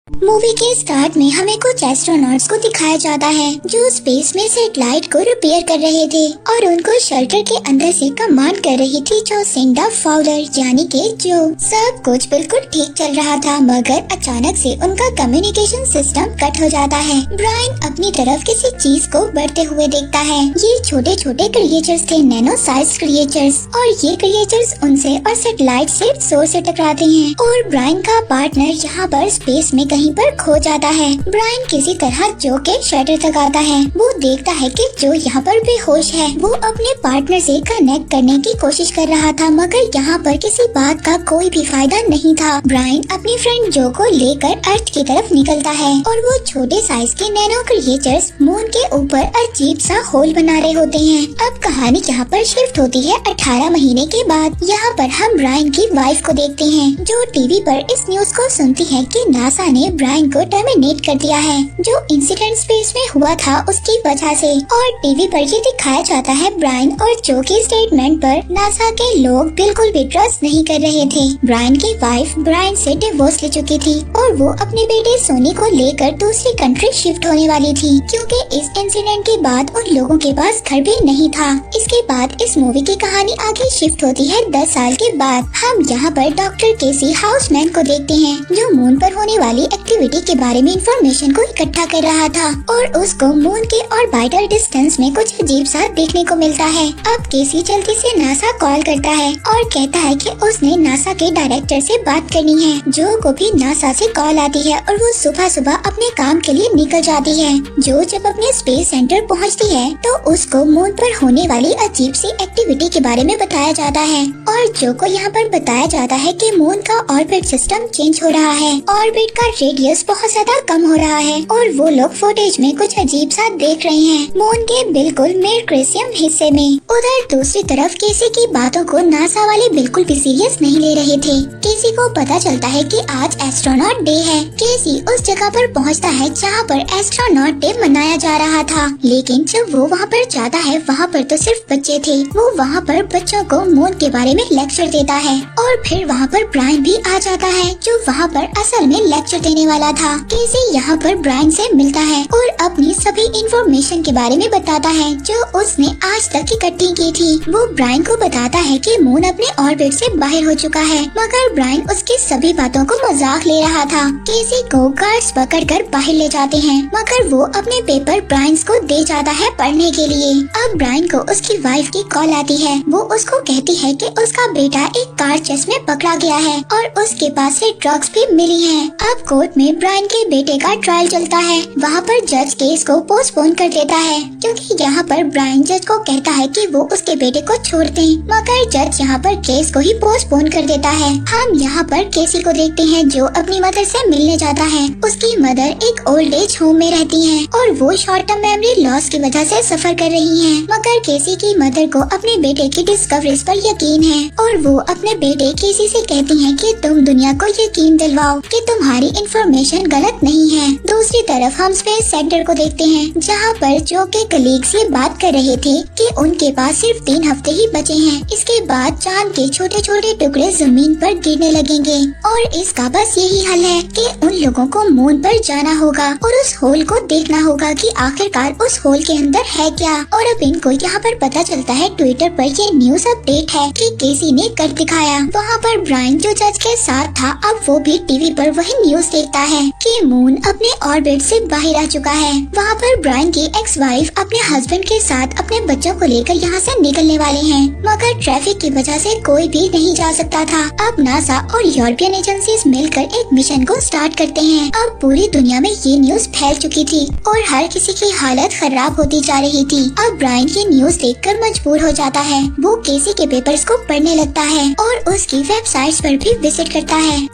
Movie के start में हमें कुछ एस्ट्रोनॉट्स को दिखाया जाता है जो स्पेस में सैटेलाइट को रिपेयर कर रहे थे और उनको शेल्टर के अंदर से कमांड कर रही थी जोसिंडा फाउलर, यानी कि जो। सब कुछ बिल्कुल ठीक चल रहा था, मगर अचानक से उनका कम्युनिकेशन सिस्टम कट हो जाता है। ब्रायन अपनी तरफ किसी चीज को बढ़ते हुए देखता है। ये छोटे छोटे क्रिएचर्स थे, नैनो साइज क्रिएचर्स, और ये क्रिएचर्स उनसे और सैटेलाइट से जोर से टकराते हैं और ब्रायन का पार्टनर यहाँ पर स्पेस में कहीं पर खो जाता है। ब्रायन किसी तरह जो के शटर तक आता है। वो देखता है कि जो यहाँ पर बेहोश है। वो अपने पार्टनर से कनेक्ट करने की कोशिश कर रहा था, मगर यहाँ पर किसी बात का कोई भी फायदा नहीं था। ब्रायन अपनी फ्रेंड जो को लेकर अर्थ की तरफ निकलता है और वो छोटे साइज के नैनो क्रिएचर्स मून के ऊपर अजीब सा होल बना रहे होते हैं। अब कहानी यहाँ पर शिफ्ट होती है 18 महीने के बाद। यहाँ पर हम ब्रायन की वाइफ को देखते हैं जो टीवी पर इस न्यूज को सुनती है कि नासा ने ब्रायन को टर्मिनेट कर दिया है, जो इंसिडेंट स्पेस में हुआ था उसकी वजह से। और टीवी पर ये दिखाया जाता है ब्रायन और जो के स्टेटमेंट पर नासा के लोग बिल्कुल भी ट्रस्ट नहीं कर रहे थे। ब्रायन की वाइफ ब्रायन से डिवोर्स ले चुकी थी और वो अपने बेटे सोनी को लेकर दूसरी कंट्री शिफ्ट होने वाली थी, क्योंकि इस इंसिडेंट के बाद उन लोगों के पास घर भी नहीं था। इसके बाद इस मूवी की कहानी आगे शिफ्ट होती है 10 साल के बाद। हम यहाँ पर डॉक्टर केसी हाउसमैन को देखते हैं जो मून पर होने वाली एक्टिविटी के बारे में इंफॉर्मेशन को इकट्ठा कर रहा था और उसको मून के ऑर्बिटल डिस्टेंस में कुछ अजीब सा देखने को मिलता है। अब केसी जल्दी से नासा कॉल करता है और कहता है कि उसने नासा के डायरेक्टर से बात करनी है। जो को भी नासा से कॉल आती है और वो सुबह सुबह अपने काम के लिए निकल जाती है। जो जब अपने स्पेस सेंटर पहुँचती है तो उसको मून पर होने वाली अजीब सी एक्टिविटी के बारे में बताया जाता है और जो को यहाँ पर बताया जाता है कि मून का ऑर्बिट सिस्टम चेंज हो रहा है। ऑर्बिट का रेडियस बहुत ज्यादा कम हो रहा है और वो लोग फुटेज में कुछ अजीब सा देख रहे हैं मून के बिल्कुल मेरक्रेसियम हिस्से में। उधर दूसरी तरफ केसी की बातों को नासा वाले बिल्कुल भी सीरियस नहीं ले रहे थे। केसी को पता चलता है कि आज एस्ट्रोनॉट डे है। केसी उस जगह पर पहुंचता है जहां पर एस्ट्रोनॉट डे मनाया जा रहा था, लेकिन जब वो वहां पर जाता है वहां पर तो सिर्फ बच्चे थे। वो वहां पर बच्चों को मून के बारे में लेक्चर देता है और फिर वहां पर ब्रायन भी आ जाता है जो वहां पर असल में लेक्चर देने वाला था। केसी यहाँ पर ब्रायन से मिलता है और अपनी सभी इंफॉर्मेशन के बारे में बताता है जो उसने आज तक इकट्ठी की थी। वो ब्रायन को बताता है कि मून अपने ऑर्बिट से बाहर हो चुका है, मगर ब्रायन उसकी सभी बातों को मजाक ले रहा था। केसी को गार्ड्स पकड़कर बाहर ले जाते हैं, मगर वो अपने पेपर ब्रायन को दे जाता है पढ़ने के लिए। अब ब्रायन को उसकी वाइफ की कॉल आती है। वो उसको कहती है कि उसका बेटा एक कार चेस में पकड़ा गया है और उसके पास से ड्रग्स भी मिली है। अब कोर्ट में ब्रायन के बेटे का ट्रायल चलता है। वहाँ पर जज केस को पोस्टपोन कर देता है क्योंकि यहाँ पर ब्रायन जज को कहता है कि वो उसके बेटे को छोड़ दें, मगर जज यहाँ पर केस को ही पोस्टपोन कर देता है। हम यहाँ पर केसी को देखते हैं जो अपनी मदर से मिलने जाता है। उसकी मदर एक ओल्ड एज होम में रहती हैं और वो शॉर्ट टर्म मेमोरी लॉस की वजह से सफर कर रही हैं। मगर केसी की मदर को अपने बेटे की डिस्कवरीज पर यकीन है और वो अपने बेटे केसी से कहती हैं कि तुम दुनिया को यकीन दिलवाओ कि तुम्हारी इंफॉर्मेशन गलत नहीं है। दूसरी तरफ हम स्पेस सेंटर को देखते हैं जहाँ पर जो के कलीग्स ये बात कर रहे थे कि उनके पास सिर्फ 3 हफ्ते ही बचे हैं। इसके बाद चांद के छोटे छोटे टुकड़े जमीन पर गिरने लगेंगे और इसका बस यही हल है कि उन लोगों को मून पर जाना होगा और उस होल को देखना होगा कि आखिरकार उस होल के अंदर है क्या। और अब इनको यहाँ पर पता चलता है ट्विटर पर ये न्यूज अपडेट है कि केसी ने कर दिखाया। वहाँ पर ब्रायन जो जज के साथ था अब वो भी टीवी पर वही न्यूज देखता है कि मून अपने ऑर्बिट से बाहर आ चुका है। वहाँ पर ब्रायन की एक्स वाइफ अपने हस्बैंड के साथ अपने बच्चों को लेकर यहाँ से निकलने वाले हैं, मगर ट्रैफिक की वजह से कोई भी नहीं जा सकता था। अब नासा और यूरोपियन एजेंसीज मिलकर एक मिशन को स्टार्ट करते हैं। अब पूरी दुनिया में ये न्यूज फैल चुकी थी और हर किसी की हालत खराब होती जा रही थी। अब ब्रायन ये न्यूज देखकर मजबूर हो जाता है। वो केसी के पेपर्स को पढ़ने लगता है और उसकी वेबसाइट्स पर भी विजिट करता है।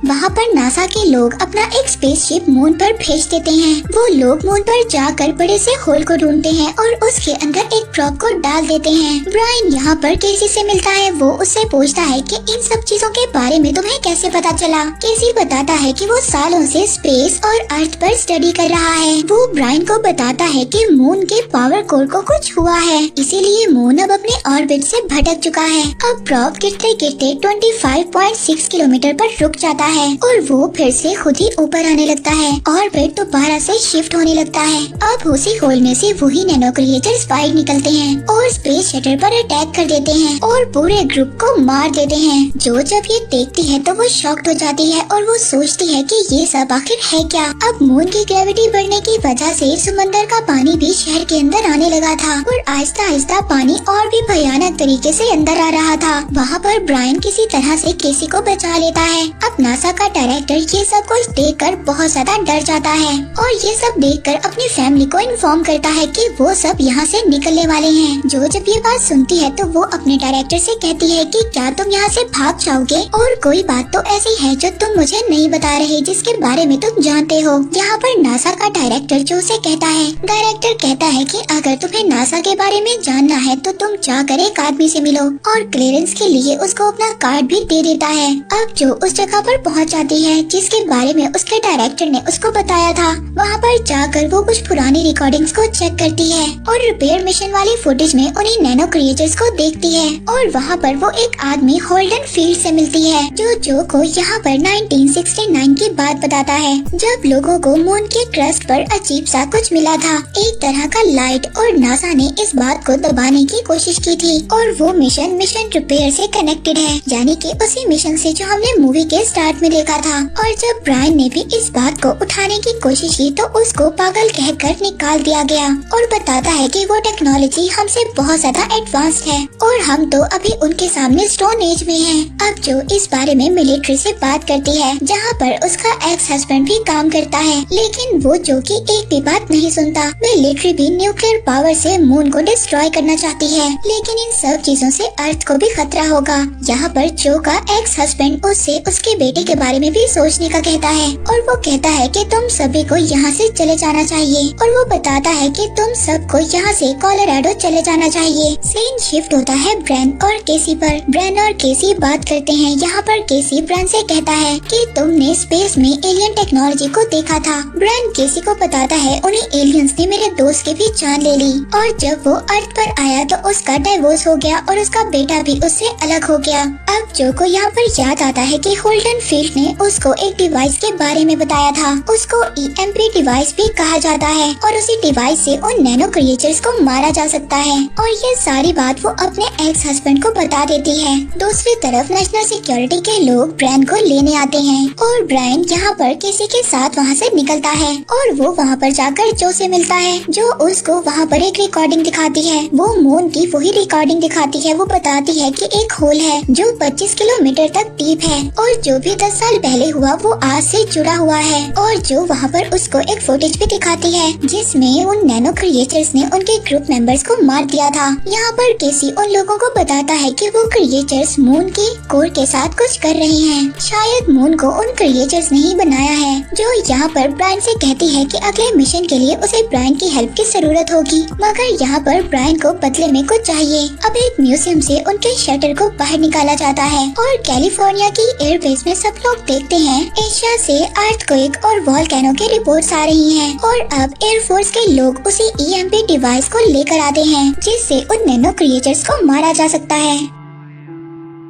वहाँ पर नासा के लोग अपना एक स्पेसशिप मून पर भेज देते हैं। वो लोग मून पर जाकर बड़े से होल को ढूंढते हैं और उसके अंदर एक प्रॉप को डाल देते हैं। ब्रायन यहाँ पर केसी से मिलता है। वो उससे पूछता है कि इन सब चीजों के बारे में तुम्हें कैसे पता चला। केसी बताता है कि वो सालों से स्पेस और अर्थ पर स्टडी कर रहा है। वो ब्रायन को बताता है कि मून के पावर कोर को कुछ हुआ है, इसीलिए मून अब अपने ऑर्बिट से भटक चुका है। अब प्रॉप गिरते गिरते 25.6 किलोमीटर पर रुक जाता है और वो फिर से खुद ही ऊपर आने लगता है और फिर दोबारा से शिफ्ट होने लगता है। अब उसी होल में से वही नैनो क्रिएचर्स बाहर निकलते हैं और स्पेस शटर पर अटैक कर देते हैं और पूरे ग्रुप को मार देते हैं। जो जब ये देखती है तो वो शॉक्ड हो जाती है और वो सोचती है कि ये सब आखिर है क्या। अब मून की ग्रेविटी बढ़ने की वजह से समंदर का पानी भी शहर के अंदर आने लगा था और आहिस्ता आहिस्ता पानी और भी भयानक तरीके से अंदर आ रहा था। वहाँ पर ब्रायन किसी तरह से केसी को बचा लेता है। अब नासा का डायरेक्टर ये सब कुछ देखकर बहुत ज्यादा डर जाता है और ये सब देखकर अपनी फैमिली को इन्फॉर्म करता है कि वो सब यहाँ से निकलने वाले हैं। जो जब ये बात सुनती है तो वो अपने डायरेक्टर से कहती है कि क्या तुम यहाँ से भाग जाओगे और कोई बात तो ऐसी है जो तुम मुझे नहीं बता रहे जिसके बारे में तुम जानते हो। यहाँ पर नासा का डायरेक्टर जो उसे कहता है, डायरेक्टर कहता है कि अगर तुम्हें नासा के बारे में जानना है तो तुम जाकर एक आदमी से मिलो और क्लियरेंस के लिए उसको अपना कार्ड भी दे देता है। अब जो उस जगह पर पहुँच जाती है जिसके बारे में उसके डायरेक्टर ने उसको बताया था, वहाँ पर जाकर वो कुछ पुरानी रिकॉर्डिंग्स को चेक करती है और रिपेयर मिशन वाली फुटेज में उन्हीं नैनो क्रिएचर्स को देखती है और वहाँ पर वो एक आदमी होल्डन फील्ड से मिलती है जो को यहाँ पर 1969 की बात बताता है जब लोगों को मून के क्रस्ट पर अजीब सा कुछ मिला था, एक तरह का लाइट, और नासा ने इस बात को दबाने की कोशिश की थी और वो मिशन रिपेयर से कनेक्टेड है, यानी कि उसी मिशन से जो हमने मूवी के स्टार्ट में देखा था। और जब ब्रायन ने भी इस बात को उठाने की कोशिश की तो उसको पागल कहकर निकाल दिया गया और बताता है कि वो टेक्नोलॉजी हमसे बहुत ज्यादा एडवांस्ड है और हम तो अभी उनके सामने स्टोन एज में हैं। अब जो इस बारे में मिलिट्री से बात करती है जहाँ पर उसका एक्स हस्बैंड भी काम करता है, लेकिन वो जो कि एक भी बात नहीं सुनता। मिलिट्री भी न्यूक्लियर पावर से मून को डिस्ट्रॉय करना चाहती है, लेकिन इन सब चीजों से अर्थ को भी खतरा होगा। यहाँ पर जो का एक्स हस्बैंड उससे उसके बेटे के बारे में भी सोचने का कहता है और वो कहता है कि तुम सभी को यहाँ से चले जाना चाहिए और वो बताता है कि तुम सबको यहाँ से कोलोराडो चले जाना चाहिए। सीन शिफ्ट होता है ब्रैन और केसी पर। ब्रैन और केसी बात करते हैं। यहाँ पर केसी ब्रैन से कहता है कि तुमने स्पेस में एलियन टेक्नोलॉजी को देखा था। ब्रैन केसी को बताता है उन्हें एलियंस ने मेरे दोस्त की भी जान ले ली और जब वो अर्थ पर आया तो उसका डाइवोर्स हो गया और उसका बेटा भी उससे अलग हो गया। अब जो को यहाँ पर याद आता है कि होल्डन फील्ड ने उसको एक डिवाइस के बारे में बताया था, उसको EMP डिवाइस भी कहा जाता है और उसी डिवाइस से उन नैनो क्रिएचर्स को मारा जा सकता है और ये सारी बात वो अपने एक्स हस्बैंड को बता देती है। दूसरी तरफ नेशनल सिक्योरिटी के लोग ब्रायन को लेने आते हैं और ब्रायन यहाँ पर किसी के साथ वहाँ से निकलता है और वो वहाँ पर जाकर जो से मिलता है जो उसको वहाँ पर एक रिकॉर्डिंग दिखाती है। वो मून की वही रिकॉर्डिंग दिखाती है। वो बताती है कि एक होल है जो 25 किलोमीटर तक डीप है और जो भी 10 साल पहले हुआ वो आज से जुड़ा हुआ है और जो वहाँ पर उसको एक फुटेज भी दिखाती है जिसमें उन नैनो क्रिएचर्स ने उनके ग्रुप मेंबर्स को मार दिया था। यहाँ पर केसी उन लोगों को बताता है कि वो क्रिएचर्स मून के कोर के साथ कुछ कर रहे हैं, शायद मून को उन क्रिएचर्स ने ही बनाया है। जो यहाँ पर ब्रायन से कहती है कि अगले मिशन के लिए उसे ब्रायन की हेल्प की जरूरत होगी, मगर यहाँ पर ब्रायन को बदले में कुछ चाहिए। अब एक म्यूजियम से उनके शटर को बाहर निकाला जाता है और कैलिफोर्निया की एयरबेस में सब लोग देखते हैं एशिया से अर्थक्वेक और वोल्केनो की रिपोर्ट्स आ रही हैं और अब एयरफोर्स के लोग उसी EMP डिवाइस को लेकर आते हैं जिससे उन नैनो क्रिएचर्स को मारा जा सकता है।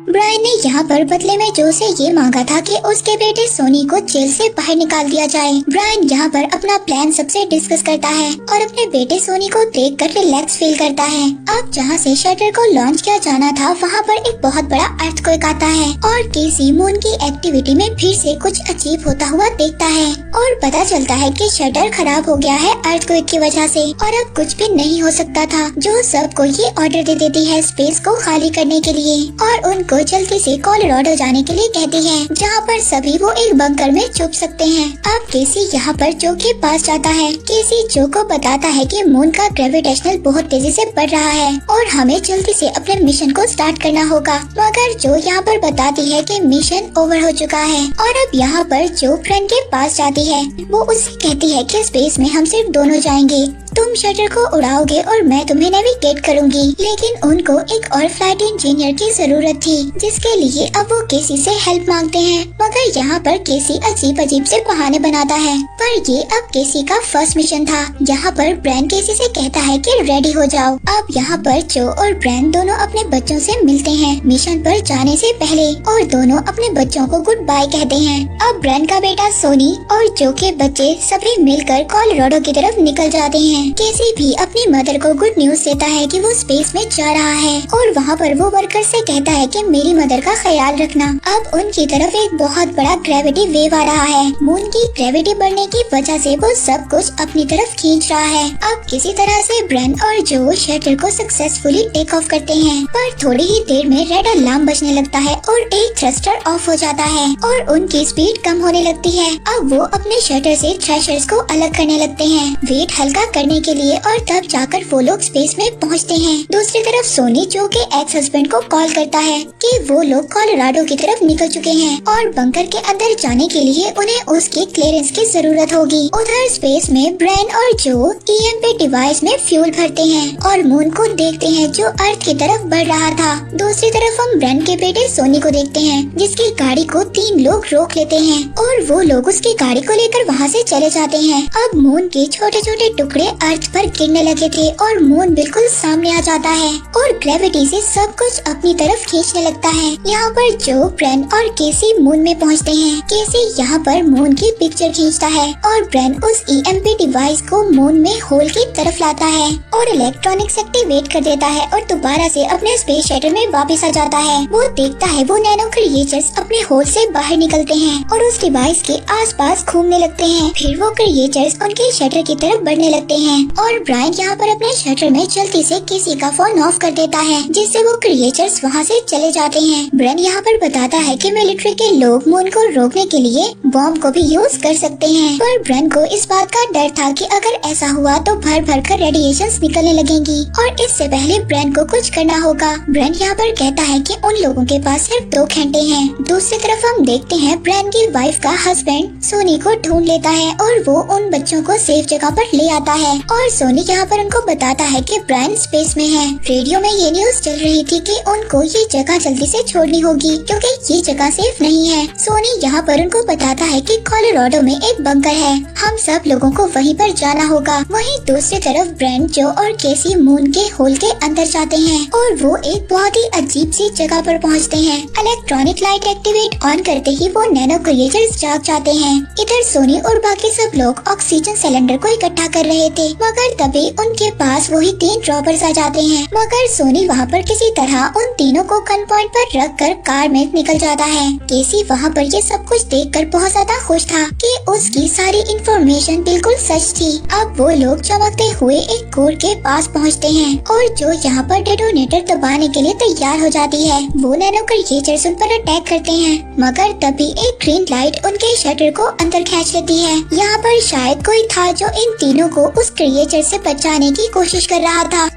ब्रायन ने यहाँ पर बदले में जो से ये मांगा था कि उसके बेटे सोनी को जेल से बाहर निकाल दिया जाए। ब्रायन यहाँ पर अपना प्लान सबसे डिस्कस करता है और अपने बेटे सोनी को देखकर रिलैक्स फील करता है। अब जहाँ से शटर को लॉन्च किया जाना था वहाँ पर एक बहुत बड़ा अर्थक्वेक आता है और केसी मून की एक्टिविटी में फिर से कुछ अजीब होता हुआ देखता है और पता चलता है कि शटर खराब हो गया है अर्थक्वेक की वजह से और अब कुछ भी नहीं हो सकता था। जो सबको ये ऑर्डर दे देती है स्पेस को खाली करने के लिए और उनको जल्दी से कोलोराडो जाने के लिए कहती है जहाँ पर सभी वो एक बंकर में छुप सकते हैं। अब केसी यहाँ पर जो के पास जाता है। केसी जो को बताता है कि मून का ग्रेविटेशनल बहुत तेजी से बढ़ रहा है और हमें जल्दी से अपने मिशन को स्टार्ट करना होगा, मगर जो यहाँ पर बताती है कि मिशन ओवर हो चुका है। और अब यहाँ पर जो फ्रेंड के पास जाती है वो उससे कहती है कि स्पेस में हम सिर्फ दोनों जाएंगे, तुम शटर को उड़ाओगे और मैं तुम्हें नेविगेट करूंगी। लेकिन उनको एक और फ्लाइट इंजीनियर की जरूरत थी, जिसके लिए अब वो केसी से हेल्प मांगते हैं। मगर यहाँ पर केसी अजीब अजीब से बहाने बनाता है, पर ये अब केसी का फर्स्ट मिशन था। यहाँ पर ब्रैन केसी से कहता है कि रेडी हो जाओ। अब यहाँ पर जो और ब्रैन दोनों अपने बच्चों से मिलते हैं मिशन पर जाने से पहले, और दोनों अपने बच्चों को गुड बाय कहते हैं। अब ब्रैन का बेटा सोनी और जो के बच्चे सभी मिलकर कोलोराडो की तरफ निकल जाते हैं। केसी भी अपनी मदर को गुड न्यूज देता है कि वो स्पेस में जा रहा है, और वहाँ पर वो वर्कर से कहता है कि मेरी मदर का ख्याल रखना। अब उनकी तरफ एक बहुत बड़ा ग्रेविटी वेव आ रहा है। मून की ग्रेविटी बढ़ने की वजह से वो सब कुछ अपनी तरफ खींच रहा है। अब किसी तरह से ब्रैन और जो शटर को सक्सेसफुली टेक ऑफ करते हैं, पर थोड़ी ही देर में रेड अलार्म बजने लगता है और एक थ्रस्टर ऑफ हो जाता है और उनकी स्पीड कम होने लगती है। अब वो अपने शटर से थ्रैशर्स को अलग करने लगते हैं वेट हल्का करने के लिए, और तब जाकर वो लोग स्पेस में पहुंचते हैं। दूसरी तरफ सोनी जो के एक्स हस्बैंड को कॉल करता है कि वो लोग कोलोराडो की तरफ निकल चुके हैं और बंकर के अंदर जाने के लिए उन्हें उसकी क्लियरेंस की जरूरत होगी। उधर स्पेस में ब्रैन और जो ईएमपी डिवाइस में फ्यूल भरते हैं और मून को देखते हैं जो अर्थ की तरफ बढ़ रहा था। दूसरी तरफ हम ब्रैन के बेटे सोनी को देखते हैं, जिसकी गाड़ी को 3 लोग रोक लेते हैं और वो लोग उसकी गाड़ी को लेकर वहाँ से चले जाते हैं। अब मून के छोटे छोटे टुकड़े अर्थ पर गिरने लगे थे और मून बिल्कुल सामने आ जाता है और ग्रेविटी से सब कुछ अपनी तरफ खींचने लगता है। यहाँ पर जो ब्रैन और केसी मून में पहुँचते हैं। केसी यहाँ पर मून की पिक्चर खींचता है और ब्रैन उस ईएमपी डिवाइस को मून में होल की तरफ लाता है और इलेक्ट्रॉनिक्स एक्टिवेट कर देता है और दोबारा से अपने स्पेस शटल में वापस आ जाता है। वो देखता है वो नैनो क्रिएचर्स अपने होल से बाहर निकलते हैं और उस डिवाइस के आसपास घूमने लगते हैं। फिर वो क्रिएचर्स उनके शटर की तरफ बढ़ने लगते हैं और ब्रायन यहाँ पर अपने शटर में जल्दी से किसी का फोन ऑफ कर देता है, जिससे वो क्रिएचर्स वहाँ से चले जाते हैं। ब्रैन यहाँ पर बताता है कि मिलिट्री के लोग मून को रोकने के लिए बॉम्ब को भी यूज कर सकते हैं, पर ब्रैन को इस बात का डर था कि अगर ऐसा हुआ तो भर भर कर रेडिएशंस निकलने लगेंगी और इससे पहले ब्रैन को कुछ करना होगा। ब्रैन यहाँ पर कहता है कि उन लोगों के पास सिर्फ 2 घंटे हैं। दूसरी तरफ हम देखते हैं ब्रैन की वाइफ का हस्बैंड सोनी को ढूंढ लेता है और वो उन बच्चों को सेफ जगह पर ले आता है और सोनी यहाँ पर उनको बताता है कि ब्रैन स्पेस में है। रेडियो में ये न्यूज चल रही थी कि उनको ये जगह जल्दी से छोड़नी होगी क्योंकि ये जगह सेफ नहीं है। सोनी यहाँ पर उनको बताता है कि कोलोराडो में एक बंकर है, हम सब लोगों को वहीं पर जाना होगा। वहीं दूसरी तरफ ब्रैन, जो और केसी मून के होल के अंदर जाते हैं और वो एक बहुत ही अजीब सी जगह पर पहुँचते हैं। इलेक्ट्रॉनिक लाइट एक्टिवेट ऑन करते ही वो नैनो क्रिएचर्स जाग जाते हैं। इधर सोनी और बाकी सब लोग ऑक्सीजन सिलेंडर को इकट्ठा कर रहे थे, मगर तभी उनके पास वही 3 रॉबर्स आ जाते हैं। मगर सोनी वहाँ पर किसी तरह उन तीनों को गन पॉइंट पर रख कर कार में निकल जाता है। केसी वहाँ पर ये सब कुछ देखकर बहुत ज्यादा खुश था कि उसकी सारी इंफॉर्मेशन बिल्कुल सच थी। अब वो लोग चमकते हुए एक कोर के पास पहुँचते हैं और जो यहाँ पर डेटोनेटर दबाने के लिए तैयार हो जाती है। वो नैनो क्रिएचर्स उन पर अटैक करते हैं, मगर तभी एक ग्रीन लाइट उनके शटर को अंदर खींच लेती है। यहाँ पर शायद कोई था जो इन तीनों को उस क्रिएचर से बचाने की कोशिश कर रहा था।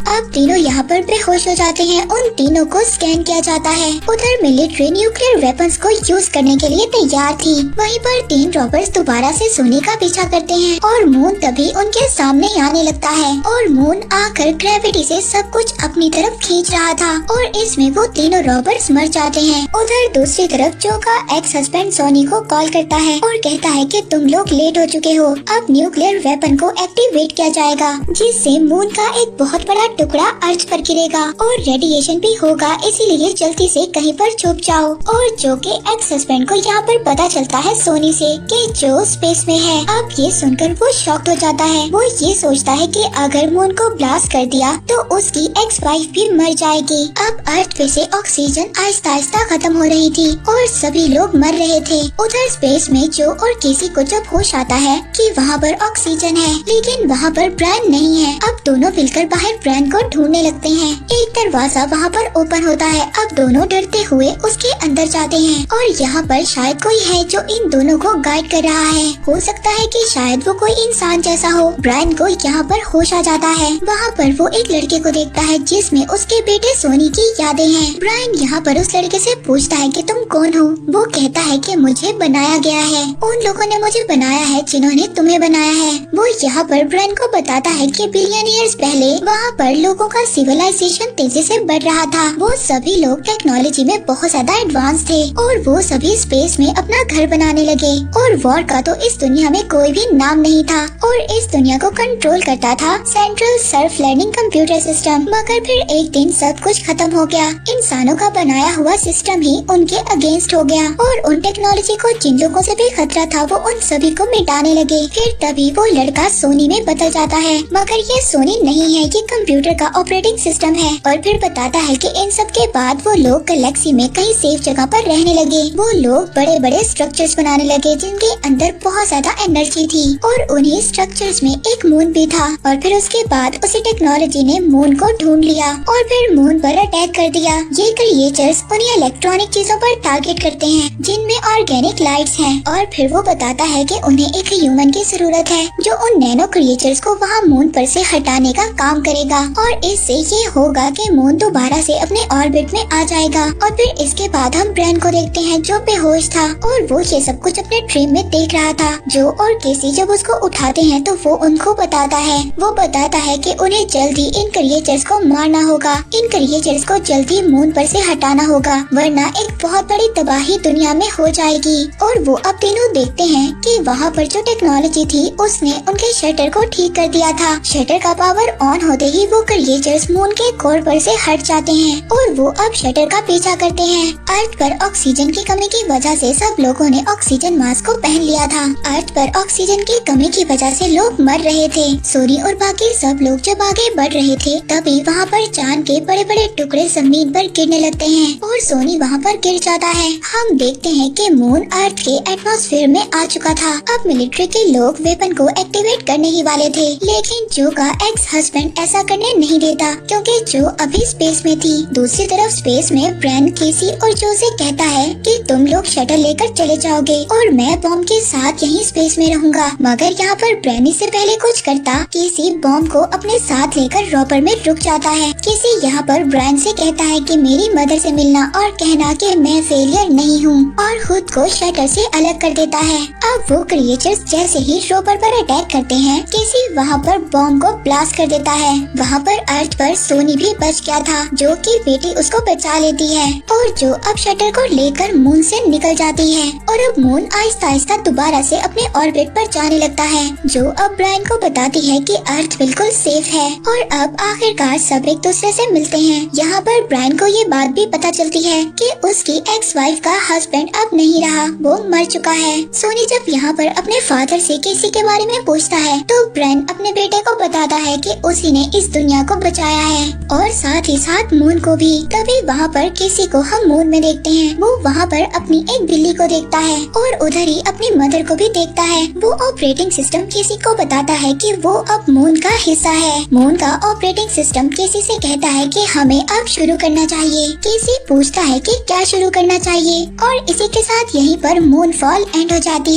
अब तीनों यहाँ पर बेहोश हो जाते हैं। उन तीनों को स्कैन किया जाता है। उधर मिलिट्री न्यूक्लियर वेपन्स को यूज करने के लिए तैयार थी। वहीं पर 3 रॉबर्स दोबारा से सोनी का पीछा करते हैं और मून तभी उनके सामने आने लगता है और मून आकर ग्रेविटी से सब कुछ अपनी तरफ खींच रहा था और इसमें वो तीनों रॉबर्स मर जाते हैं। उधर दूसरी तरफ जो का एक्स हस्बैंड सोनी को कॉल करता है और कहता है कि तुम लोग लेट हो चुके हो, अब न्यूक्लियर वेपन को एक्टिवेट किया जाएगा, जिससे मून का एक बहुत बड़ा टुकड़ा अर्थ पर गिरेगा और रेडिएशन भी होगा, इसीलिए जल्दी से कहीं पर छुप जाओ। और जो के एक्स हस्बैंड को यहाँ पर पता चलता है सोनी से कि जो स्पेस में है। अब ये सुनकर वो शॉक्ड हो जाता है। वो ये सोचता है कि अगर मून को ब्लास्ट कर दिया तो उसकी एक्स वाइफ भी मर जाएगी। अब अर्थ पे से ऑक्सीजन आहिस्ता आहिस्ता खत्म हो रही थी और सभी लोग मर रहे थे। उधर स्पेस में जो और केसी को जब होश आता है कि वहाँ पर ऑक्सीजन है, लेकिन वहाँ पर ब्रैन नहीं है। अब दोनों मिलकर बाहर ब्रैन ब्रायन को ढूंढने लगते हैं। एक दरवाजा वहाँ पर ओपन होता है। अब दोनों डरते हुए उसके अंदर जाते हैं और यहाँ पर शायद कोई है जो इन दोनों को गाइड कर रहा है। हो सकता है कि शायद वो कोई इंसान जैसा हो। ब्रायन को यहाँ पर होश आ जाता है। वहाँ पर वो एक लड़के को देखता है जिसमें उसके बेटे सोनी की यादें हैं। ब्रायन यहाँ पर उस लड़के से पूछता है कि तुम कौन हो। वो कहता है कि मुझे बनाया गया है, उन लोगों ने मुझे बनाया है जिन्होंने तुम्हें बनाया है। वो यहाँ पर ब्रायन को बताता है कि बिलियन ईयर्स पहले वहाँ पर लोगों का सिविलाइजेशन तेजी से बढ़ रहा था। वो सभी लोग टेक्नोलॉजी में बहुत ज्यादा एडवांस थे और वो सभी स्पेस में अपना घर बनाने लगे। और वॉर का तो इस दुनिया में कोई भी नाम नहीं था और इस दुनिया को कंट्रोल करता था central self learning computer system. मगर फिर एक दिन सब कुछ खत्म हो गया। इंसानों का बनाया हुआ सिस्टम ही उनके अगेंस्ट हो गया और उन टेक्नोलॉजी को जिन लोगों से भी खतरा था वो उन सभी को मिटाने लगे। फिर तभी वो लड़का सोनी में बदल जाता है, मगर ये सोनी नहीं है, ये कंप्यूटर का ऑपरेटिंग सिस्टम है। और फिर बताता है कि इन सब के बाद वो लोग गैलेक्सी में कहीं सेफ जगह पर रहने लगे। वो लोग बड़े बड़े स्ट्रक्चर्स बनाने लगे जिनके अंदर बहुत ज्यादा एनर्जी थी और उन्हीं स्ट्रक्चर्स में एक मून भी था। और फिर उसके बाद उसी टेक्नोलॉजी ने मून को ढूंढ लिया और फिर मून पर अटैक कर दिया। ये क्रिएचर्स उन्हीं इलेक्ट्रॉनिक चीजों पर टारगेट करते हैं जिनमें ऑर्गेनिक लाइट्स हैं। और फिर वो बताता है कि उन्हें एक ह्यूमन की जरूरत है जो उन नैनो क्रिएचर्स को वहाँ मून पर से हटाने का काम करेगा और इससे ये होगा कि मून दोबारा से अपने ऑर्बिट में आ जाएगा। और फिर इसके बाद हम ब्रायन को देखते हैं जो बेहोश था और वो ये सब कुछ अपने ड्रीम में देख रहा था। जो और केसी जब उसको उठाते हैं तो वो उनको बताता है। वो बताता है कि उन्हें जल्द ही इन क्रिएचर्स को मारना होगा, इन क्रिएचर्स को जल्दी मून पर से हटाना होगा, वरना एक बहुत बड़ी तबाही दुनिया में हो जाएगी। और वो अब तीनों देखते हैं कि वहाँ पर जो टेक्नोलॉजी थी उसने उनके शटर को ठीक कर दिया था। शटर का पावर ऑन होते ही वो क्रिएचर्स मून के कोर पर से हट जाते हैं और वो अब शटर का पीछा करते हैं। अर्थ पर ऑक्सीजन की कमी की वजह से सब लोगों ने ऑक्सीजन मास्क को पहन लिया था। अर्थ पर ऑक्सीजन की कमी की वजह से लोग मर रहे थे। सोनी और बाकी सब लोग जब आगे बढ़ रहे थे तभी वहाँ पर चांद के बड़े बड़े टुकड़े जमीन पर गिरने लगते हैं और सोनी वहाँ पर गिर जाता है। हम देखते हैं कि मून अर्थ के एटमॉस्फेयर में आ चुका था। अब मिलिट्री के लोग वेपन को एक्टिवेट करने ही वाले थे, लेकिन जो का एक्स हस्बैंड ऐसा करने नहीं देता क्योंकि जो अभी स्पेस में थी। दूसरी तरफ स्पेस में ब्रायन, केसी और जो से कहता है कि तुम लोग शटल लेकर चले जाओगे और मैं बॉम्ब के साथ यहीं स्पेस में रहूंगा। मगर यहाँ पर ब्रायन से पहले कुछ करता, केसी बॉम्ब को अपने साथ लेकर रॉपर में रुक जाता है। केसी यहाँ पर ब्रायन से कहता है कि मेरी मदर से मिलना और कहना कि मैं फेलियर नहीं हूँ और खुद को शटर से अलग कर देता है। अब वो क्रिएचर्स जैसे ही रॉपर पर अटैक करते हैं, केसी वहाँ पर बॉम्ब को ब्लास्ट कर देता है। वहाँ पर अर्थ पर सोनी भी बच गया था जो कि बेटी उसको बचा लेती है और जो अब शटर को लेकर मून से निकल जाती है और अब मून आहिस्ता आहिस्ता दोबारा से अपने ऑर्बिट पर जाने लगता है। जो अब ब्रायन को बताती है कि अर्थ बिल्कुल सेफ है और अब आखिरकार सब एक दूसरे से मिलते हैं। यहाँ पर ब्रायन को ये बात भी पता चलती है कि उसकी एक्स वाइफ का हस्बैंड अब नहीं रहा, वो मर चुका है। सोनी जब यहाँ पर अपने फादर से केसी के बारे में पूछता है तो ब्रायन अपने बेटे को बताता है कि उसी ने इस दुनिया को बचाया है और साथ ही साथ मून को भी। तभी वहाँ पर केसी को हम मून में देखते हैं। वो वहाँ पर अपनी एक बिल्ली को देखता है और उधर ही अपनी मदर को भी देखता है। वो ऑपरेटिंग सिस्टम केसी को बताता है कि वो अब मून का हिस्सा है। मून का ऑपरेटिंग सिस्टम केसी से कहता है कि हमें अब शुरू करना चाहिए। केसी पूछता है कि क्या शुरू करना चाहिए और इसी के साथ यहीं पर मून फॉल एंड हो जाती है।